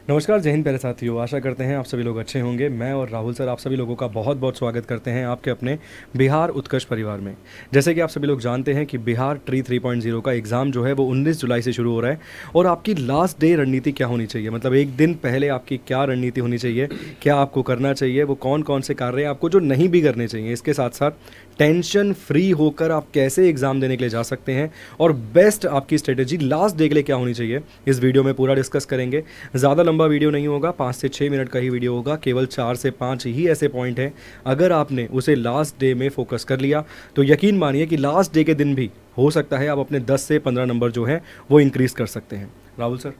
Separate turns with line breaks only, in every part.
नमस्कार, जय हिंद प्यारे साथियों। आशा करते हैं आप सभी लोग अच्छे होंगे। मैं और राहुल सर आप सभी लोगों का बहुत बहुत स्वागत करते हैं आपके अपने बिहार उत्कर्ष परिवार में। जैसे कि आप सभी लोग जानते हैं कि बिहार ट्री 3.0 का एग्ज़ाम जो है वो 19 जुलाई से शुरू हो रहा है और आपकी लास्ट डे रणनीति क्या होनी चाहिए, मतलब एक दिन पहले आपकी क्या रणनीति होनी चाहिए, क्या आपको करना चाहिए, वो कौन कौन से कार्य आपको जो नहीं भी करने चाहिए। इसके साथ साथ टेंशन फ्री होकर आप कैसे एग्ज़ाम देने के लिए जा सकते हैं और बेस्ट आपकी स्ट्रेटेजी लास्ट डे के लिए क्या होनी चाहिए, इस वीडियो में पूरा डिस्कस करेंगे। ज़्यादा लंबा वीडियो नहीं होगा, 5 से 6 मिनट का ही वीडियो होगा। केवल 4 से 5 ही ऐसे पॉइंट हैं, अगर आपने उसे लास्ट डे में फोकस कर लिया तो यकीन मानिए कि लास्ट डे के दिन भी हो सकता है आप अपने 10 से 15 नंबर जो हैं वो इंक्रीज़ कर सकते हैं। राहुल सर।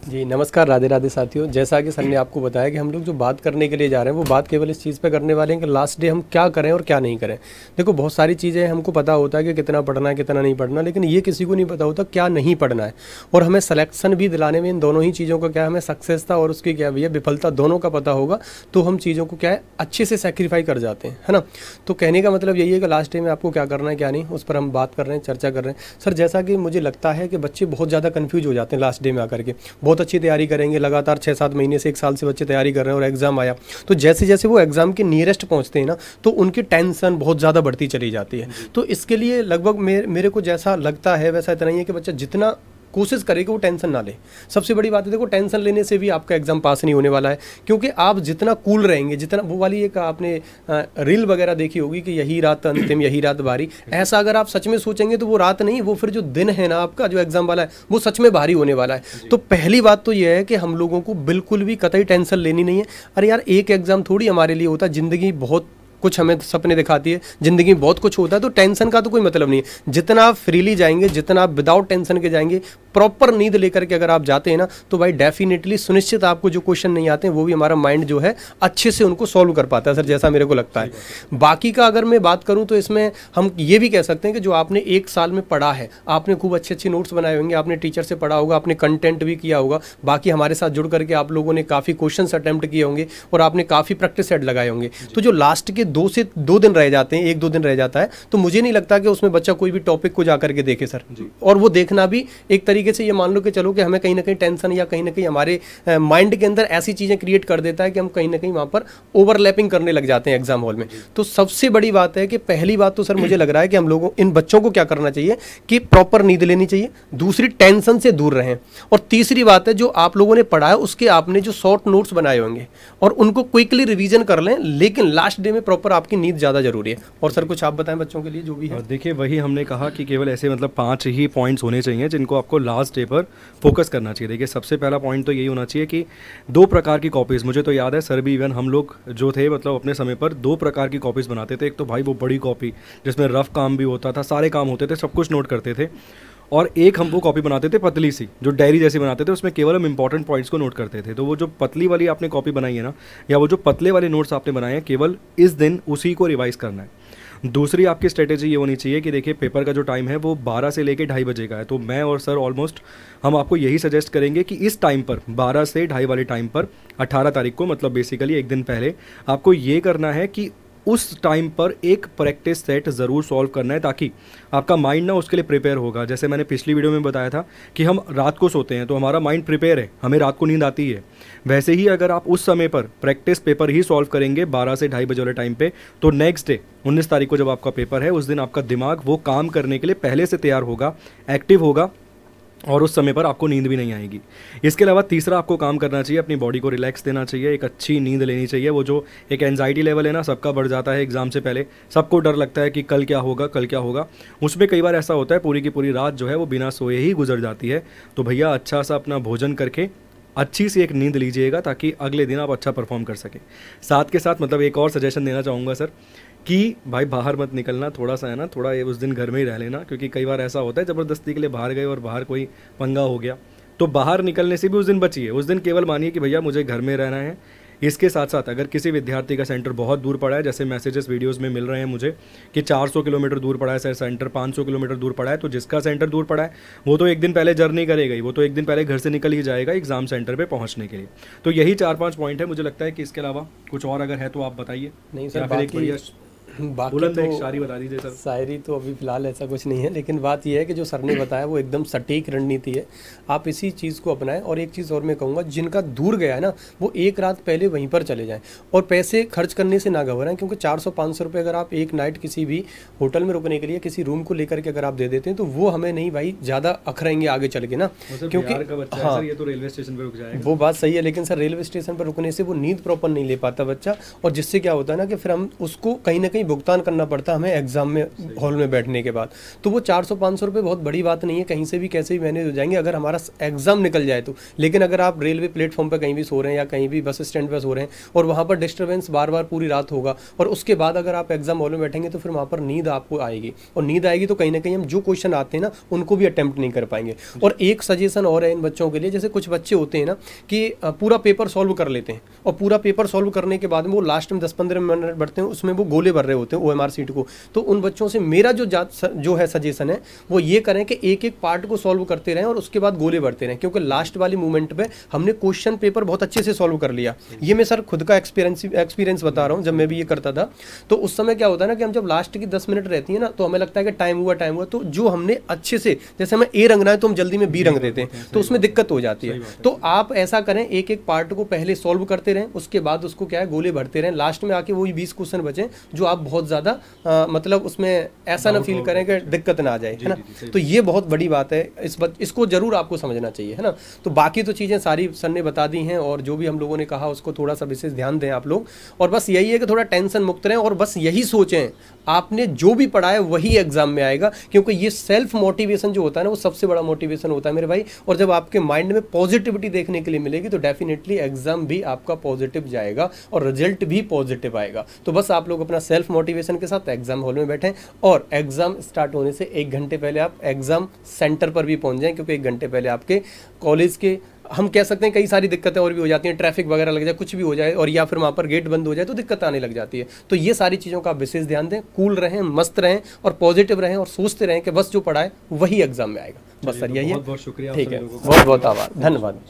जी नमस्कार, राधे राधे साथियों। जैसा कि सर ने आपको बताया कि हम लोग जो बात करने के लिए जा रहे हैं वो बात केवल इस चीज़ पे करने वाले हैं कि लास्ट डे हम क्या करें और क्या नहीं करें। देखो, बहुत सारी चीज़ें हमको पता होता है कि कितना पढ़ना है कितना नहीं पढ़ना, लेकिन ये किसी को नहीं पता होता क्या नहीं पढ़ना है। और हमें सिलेक्शन भी दिलाने में इन दोनों ही चीज़ों का क्या, हमें सक्सेस था और उसकी क्या भैया विफलता दोनों का पता होगा, तो हम चीज़ों को क्या है अच्छे से सेक्रीफाई कर जाते हैं, है ना। तो कहने का मतलब यही है कि लास्ट डे में आपको क्या करना है क्या नहीं, उस पर हम बात कर रहे हैं, चर्चा कर रहे हैं। सर, जैसा कि मुझे लगता है कि बच्चे बहुत ज़्यादा कन्फ्यूज हो जाते हैं लास्ट डे में आकर के। बहुत अच्छी तैयारी करेंगे, लगातार 6-7 महीने से 1 साल से बच्चे तैयारी कर रहे हैं और एग्जाम आया, तो जैसे जैसे वो एग्जाम के नियरेस्ट पहुंचते हैं ना, तो उनकी टेंशन बहुत ज़्यादा बढ़ती चली जाती है। तो इसके लिए लगभग मेरे को जैसा लगता है वैसा इतना ही है कि बच्चा जितना कोशिश करे कि वो टेंशन ना ले। सबसे बड़ी बात है, देखो, टेंशन लेने से भी आपका एग्जाम पास नहीं होने वाला है, क्योंकि आप जितना कूल रहेंगे, जितना वो वाली एक आपने रील वगैरह देखी होगी कि यही रात अंतिम यही रात भारी, ऐसा अगर आप सच में सोचेंगे तो वो रात नहीं, वो फिर जो दिन है ना आपका जो एग्जाम वाला है वो सच में भारी होने वाला है। तो पहली बात तो ये है कि हम लोगों को बिल्कुल भी कतई टेंशन लेनी नहीं है। अरे यार, एक एग्जाम थोड़ी हमारे लिए होता है, जिंदगी बहुत कुछ हमें सपने दिखाती है, जिंदगी में बहुत कुछ होता है, तो टेंशन का तो कोई मतलब नहीं है। जितना आप फ्रीली जाएंगे, जितना आप विदाउट टेंशन के जाएंगे, प्रॉपर नींद लेकर के अगर आप जाते हैं ना, तो भाई डेफिनेटली सुनिश्चित आपको जो क्वेश्चन नहीं आते हैं वो भी हमारा माइंड जो है अच्छे से उनको सॉल्व कर पाता है, सर, जैसा मेरे को लगता है। बाकी का अगर मैं बात करूं तो इसमें हम ये भी कह सकते हैं कि जो आपने 1 साल में पढ़ा है, आपने खूब अच्छे अच्छे नोट्स बनाए होंगे, आपने टीचर से पढ़ा होगा, आपने कंटेंट भी किया होगा, बाकी हमारे साथ जुड़ करके आप लोगों ने काफ़ी क्वेश्चन अटैम्प्ट किए होंगे और आपने काफ़ी प्रैक्टिस सेट लगाए होंगे। तो जो लास्ट के 2 से 2 दिन रह जाते हैं, 1-2 दिन रह जाता है, तो मुझे नहीं लगता कि उसमें बच्चा कोई भी टॉपिक को जाकर के देखे, सर। और वो देखना भी एक तरीके से ये मान लो कि चलो कि हमें कहीं ना कहीं टेंशन या कहीं ना कहीं हमारे माइंड के अंदर ऐसी चीज़ें क्रिएट कर देता है कि हम कहीं ना कहीं वहाँ पर ओवरलैपिंग करने लग जाते हैं एग्जाम हॉल में। तो सबसे बड़ी बात है कि पहली बात तो सर मुझे लग रहा है कि हम लोगों इन बच्चों को क्या करना चाहिए कि प्रॉपर नींद लेनी चाहिए, दूसरी टेंशन से दूर रहें, और तीसरी बात है जो आप लोगों ने पढ़ा है उसके आपने जो शॉर्ट नोट्स बनाए होंगे और उनको क्विकली रिवीजन कर लें, लेकिन लास्ट डे में प्रॉपर आपकी नींद ज़्यादा जरूरी है। और सर कुछ आप बताएं बच्चों के लिए जो भी है।
देखिए, वही हमने कहा कि केवल ऐसे मतलब 5 ही पॉइंट्स होने चाहिए जिनको आपको लास्ट डे पर फोकस करना चाहिए। देखिए, सबसे पहला पॉइंट तो यही होना चाहिए कि 2 प्रकार की कॉपीज़, मुझे तो याद है सर भी इवन हम लोग जो थे मतलब अपने समय पर 2 प्रकार की कॉपीज़ बनाते थे। एक तो भाई वो बड़ी कॉपी जिसमें रफ काम भी होता था, सारे काम होते थे, सब कुछ नोट करते थे, और एक हम वो कॉपी बनाते थे पतली सी जो डायरी जैसी बनाते थे, उसमें केवल हम इंपॉर्टेंट पॉइंट्स को नोट करते थे। तो वो जो पतली वाली आपने कॉपी बनाई है ना, या वो जो पतले वाले नोट्स आपने बनाए हैं, केवल इस दिन उसी को रिवाइज करना है। दूसरी आपकी स्ट्रेटेजी ये होनी चाहिए कि देखिए, पेपर का जो टाइम है वो 12 से लेकर 2:30 बजे का है, तो मैं और सर ऑलमोस्ट हम आपको यही सजेस्ट करेंगे कि इस टाइम पर 12 से 2:30 वाले टाइम पर 18 तारीख को, मतलब बेसिकली एक दिन पहले, आपको ये करना है कि उस टाइम पर एक प्रैक्टिस सेट ज़रूर सॉल्व करना है, ताकि आपका माइंड ना उसके लिए प्रिपेयर होगा। जैसे मैंने पिछली वीडियो में बताया था कि हम रात को सोते हैं तो हमारा माइंड प्रिपेयर है, हमें रात को नींद आती है। वैसे ही अगर आप उस समय पर प्रैक्टिस पेपर ही सॉल्व करेंगे 12 से 2:30 बजे वाले टाइम पे, तो नेक्स्ट डे 19 तारीख को जब आपका पेपर है, उस दिन आपका दिमाग वो काम करने के लिए पहले से तैयार होगा, एक्टिव होगा, और उस समय पर आपको नींद भी नहीं आएगी। इसके अलावा तीसरा आपको काम करना चाहिए, अपनी बॉडी को रिलैक्स देना चाहिए, एक अच्छी नींद लेनी चाहिए। वो जो एक एंजाइटी लेवल है ना, सबका बढ़ जाता है एग्जाम से पहले, सबको डर लगता है कि कल क्या होगा कल क्या होगा। उसमें कई बार ऐसा होता है पूरी की पूरी रात जो है वो बिना सोए ही गुजर जाती है। तो भैया, अच्छा सा अपना भोजन करके अच्छी सी एक नींद लीजिएगा, ताकि अगले दिन आप अच्छा परफॉर्म कर सकें। साथ के साथ मतलब एक और सजेशन देना चाहूँगा सर कि भाई बाहर मत निकलना, थोड़ा सा है ना, थोड़ा उस दिन घर में ही रह लेना, क्योंकि कई बार ऐसा होता है ज़बरदस्ती के लिए बाहर गए और बाहर कोई पंगा हो गया, तो बाहर निकलने से भी उस दिन बचिए। उस दिन केवल मानिए कि भैया मुझे घर में रहना है। इसके साथ साथ अगर किसी विद्यार्थी का सेंटर बहुत दूर पड़ा है, जैसे मैसेजेस वीडियोस में मिल रहे हैं मुझे कि 400 किलोमीटर दूर पड़ा है सर सेंटर, 500 किलोमीटर दूर पड़ा है, तो जिसका सेंटर दूर पड़ा है वो तो एक दिन पहले जर्नी करेगा ही, वो तो एक दिन पहले घर से निकल ही जाएगा एग्जाम सेंटर पे पहुंचने के लिए। तो यही 4-5 पॉइंट है। मुझे लगता है कि इसके अलावा कुछ और अगर है तो आप बताइए।
नहीं सर, बाकी
बुलंद एक
तो
शायरी बता दीजिए सर।
शायरी तो अभी फ़िलहाल ऐसा कुछ नहीं है, लेकिन बात यह है कि जो सर ने बताया वो एकदम सटीक रणनीति है। आप इसी चीज़ को अपनाएं। और एक चीज़ और मैं कहूँगा, जिनका दूर गया है ना, वो एक रात पहले वहीं पर चले जाएं और पैसे खर्च करने से ना घबराएं, क्योंकि 400-500 रुपये अगर आप एक नाइट किसी भी होटल में रुकने के लिए किसी रूम को लेकर के अगर आप दे देते हैं तो वो हमें नहीं भाई ज़्यादा अखरेंगे आगे चल के ना, क्योंकि
हाँ ये तो रेलवे स्टेशन पे रुक जाएगा।
वो बात सही है, लेकिन सर रेलवे स्टेशन पर रुकने से वो नींद प्रॉपर नहीं ले पाता बच्चा, और जिससे क्या होता है ना कि फिर हम उसको कहीं ना कहीं भुगतान करना पड़ता है हमें एग्जाम में हॉल में बैठने के बाद। तो वो 400-500 रुपये बहुत बड़ी बात नहीं है, कहीं से भी कैसे भी मैनेज हो जाएंगे अगर हमारा एग्जाम निकल जाए तो। लेकिन अगर आप रेलवे प्लेटफॉर्म पर कहीं भी सो रहे हैं या कहीं भी बस स्टैंड पर सो रहे हैं और वहाँ पर डिस्टर्बेंस बार बार पूरी रात होगा, और उसके बाद अगर आप एग्जाम हॉल में बैठेंगे तो फिर वहाँ पर नींद आपको आएगी, और नींद आएगी तो कहीं ना कहीं हम जो क्वेश्चन आते हैं ना उनको भी अटेम्प्ट नहीं कर पाएंगे। और एक सजेशन और है इन बच्चों के लिए, जैसे कुछ बच्चे होते हैं ना कि पूरा पेपर सॉल्व कर लेते हैं और पूरा पेपर सॉल्व करने के बाद में वो लास्ट में 10-15 मिनट बढ़ते हैं, उसमें वो गोले भर रहे होते हैं OMR सीट को। तो उन बच्चों से मेरा जो है सजेशन है वो ये करें कि एक एक पार्ट को सॉल्व करते रहें और उसके बाद गोले भरते रहें, क्योंकि लास्ट वाली मूवमेंट पे हमने क्वेश्चन पेपर बहुत अच्छे से सॉल्व कर लिया। ये मैं सर खुद का एक्सपीरियंस बता रहा हूँ, जब मैं भी ये करता था तो उस समय क्या होता है ना कि हम जब लास्ट की 10 मिनट रहती है ना तो हमें लगता है कि टाइम हुआ, तो जो हमने अच्छे से, जैसे हमें A रंगना है तो हम जल्दी में B रंग देते हैं, तो उसमें दिक्कत हो जाती है। तो आप ऐसा करें, एक एक पार्ट को पहले सॉल्व करते रहें, उसके बाद उसको क्या है गोले भरते रहें, लास्ट में आके वही 20 क्वेश्चन बचे जो आप बहुत ज़्यादा मतलब उसमें ऐसा ना फील करें कि दिक्कत ना आ जाए, है ना। तो ये बहुत बड़ी बात है, इसको जरूर आपको समझना चाहिए, है ना। तो बाकी तो चीज़ें सारी सर ने बता दी हैं, और जो भी हम लोगों ने कहा उसको थोड़ा सा विशेष ध्यान दें आप लोग। और बस यही है कि थोड़ा टेंशन मुक्त रहें और बस यही सोचें आपने जो भी पढ़ा है वही एग्जाम में आएगा, क्योंकि ये सेल्फ मोटिवेशन जो होता है ना वो सबसे बड़ा मोटिवेशन होता है मेरे भाई। और जब आपके माइंड में पॉजिटिविटी देखने के लिए मिलेगी तो डेफिनेटली एग्जाम भी आपका पॉजिटिव जाएगा और रिजल्ट भी पॉजिटिव आएगा। तो बस आप लोग अपना सेल्फ मोटिवेशन के साथ एग्जाम हॉल में बैठें और एग्जाम स्टार्ट होने से 1 घंटे पहले आप एग्जाम सेंटर पर भी पहुंच जाएं, क्योंकि 1 घंटे पहले आपके कॉलेज के, हम कह सकते हैं कई सारी दिक्कतें और भी हो जाती हैं, ट्रैफिक वगैरह लग जाए, कुछ भी हो जाए, और या फिर वहाँ पर गेट बंद हो जाए तो दिक्कत आने लग जाती है। तो ये सारी चीज़ों का आप विशेष ध्यान दें, कूल रहें, मस्त रहें और पॉजिटिव रहें और सोचते रहें कि बस जो पढ़ा है वही एग्जाम में आएगा। बस सर यही है।
बहुत बहुत शुक्रिया,
ठीक है, बहुत बहुत आभार, धन्यवाद।